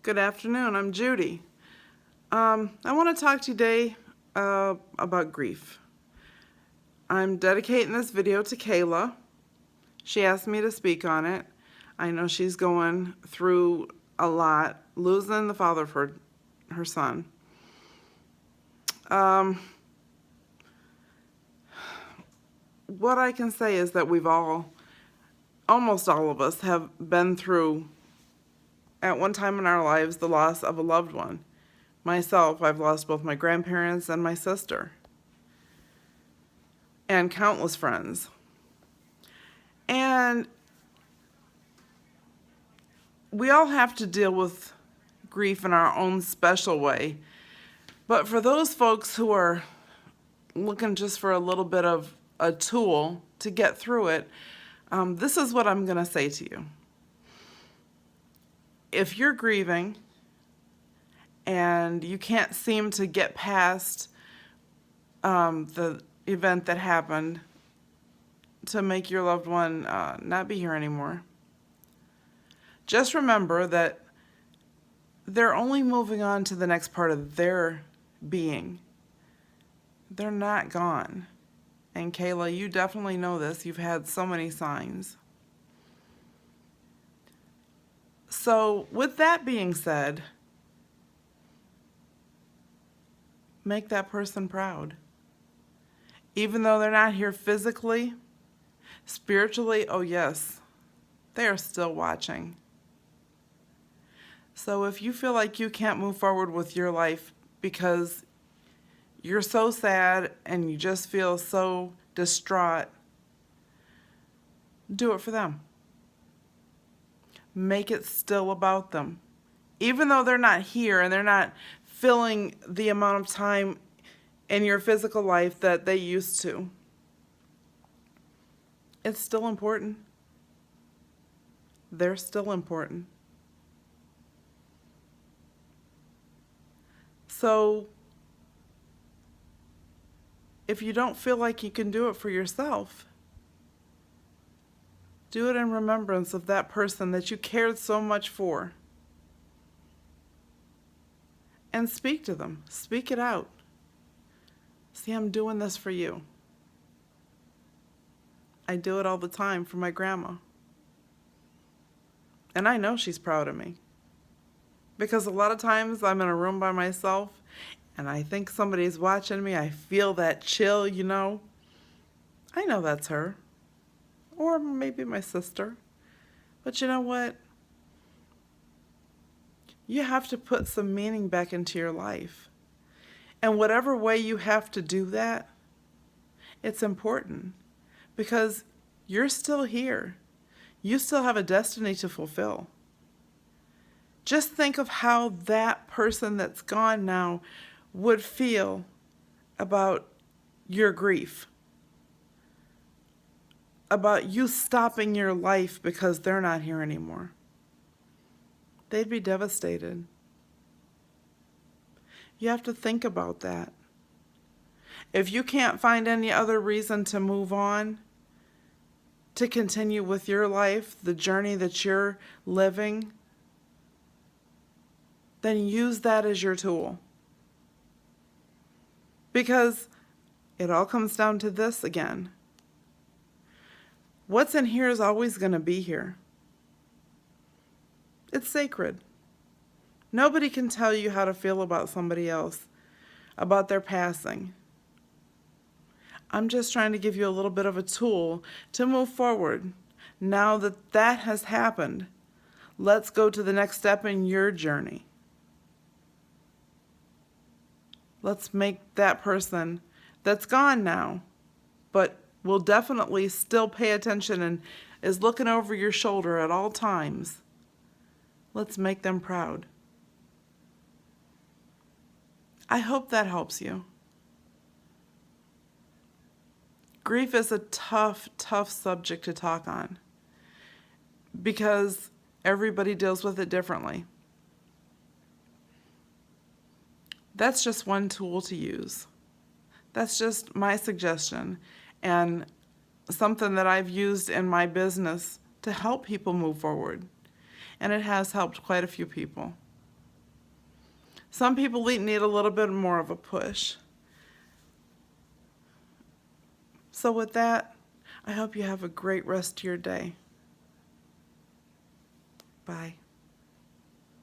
Good afternoon. I'm Judy. I want to talk today about grief. I'm dedicating this video to Kayla. She asked me to speak on it. I know she's going through a lot, losing the father of her son. What I can say is that almost all of us, have been through, at one time in our lives, the loss of a loved one. Myself, I've lost both my grandparents and my sister, and countless friends. And we all have to deal with grief in our own special way. But for those folks who are looking just for a little bit of a tool to get through it, this is what I'm going to say to you. If you're grieving and you can't seem to get past the event that happened to make your loved one not be here anymore, just remember that they're only moving on to the next part of their being. They're not gone. And Kayla, you definitely know this. You've had so many signs. So with that being said, make that person proud. Even though they're not here physically, spiritually, oh yes, they are still watching. So if you feel like you can't move forward with your life because you're so sad and you just feel so distraught, do it for them. Make it still about them. Even though they're not here and they're not filling the amount of time in your physical life that they used to, it's still important. They're still important. So if you don't feel like you can do it for yourself, do it in remembrance of that person that you cared so much for. And speak to them. Speak it out. See, I'm doing this for you. I do it all the time for my grandma. And I know she's proud of me. Because a lot of times I'm in a room by myself and I think somebody's watching me. I feel that chill, you know. I know that's her. Or maybe my sister. But you know what? You have to put some meaning back into your life. And whatever way you have to do that, it's important. Because you're still here. You still have a destiny to fulfill. Just think of how that person that's gone now would feel about your grief, about you stopping your life because they're not here anymore. They'd be devastated. You have to think about that. If you can't find any other reason to move on, to continue with your life, the journey that you're living, then use that as your tool. Because it all comes down to this again. What's in here is always going to be here. It's sacred. Nobody can tell you how to feel about somebody else, about their passing. I'm just trying to give you a little bit of a tool to move forward. Now that that has happened, let's go to the next step in your journey. Let's make that person that's gone now, but will definitely still pay attention and is looking over your shoulder at all times. Let's make them proud. I hope that helps you. Grief is a tough, tough subject to talk on because everybody deals with it differently. That's just one tool to use. That's just my suggestion and something that I've used in my business to help people move forward. And it has helped quite a few people. Some people need a little bit more of a push. So with that, I hope you have a great rest of your day. Bye.